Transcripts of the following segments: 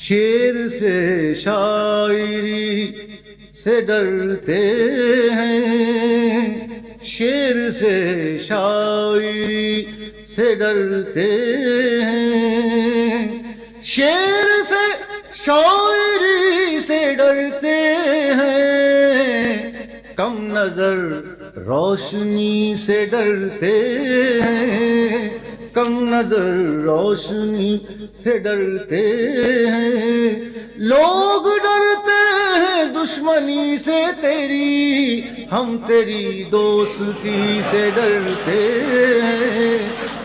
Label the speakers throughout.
Speaker 1: شیر سے شاعری سے ڈرتے ہیں، شیر سے شاعری سے ڈرتے ہیں، شیر سے شاعری سے ڈرتے ہیں، کم نظر روشنی سے ڈرتے ہیں، کم نظر روشنی سے ڈرتے ہیں، لوگ ڈرتے ہیں دشمنی سے تیری، ہم تیری دوستی سے ڈرتے ہیں،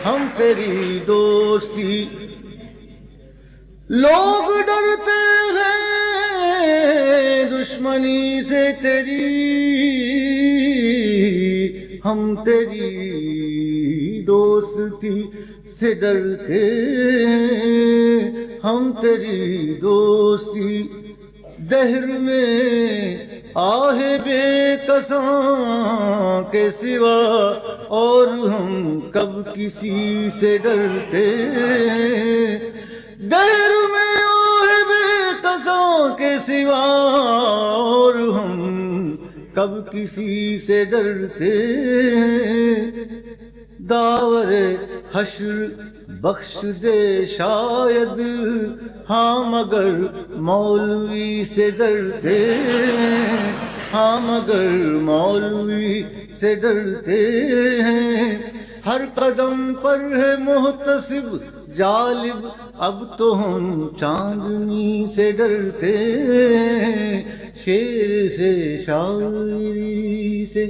Speaker 1: ہم تیری دوستی، لوگ ڈرتے ہیں دشمنی سے تیری، ہم تیری دوستی سے ڈرتے ہیں، ہم تیری دوستی، دہر میں آہ بے کساں کے سوا اور ہم کب کسی سے ڈرتے ہیں، دہر میں آہ بے کساں کے سوا اور ہم کب کسی سے ڈرتے ہیں، داور حشر بخش دے شاید ہاں مگر مولوی سے ڈرتے ہیں، ہاں مگر مولوی سے ڈرتے ہیں، ہر قدم پر ہے محتسب جالب، اب تو ہم چاندنی سے ڈرتے ہیں، شیر سے شاعری سے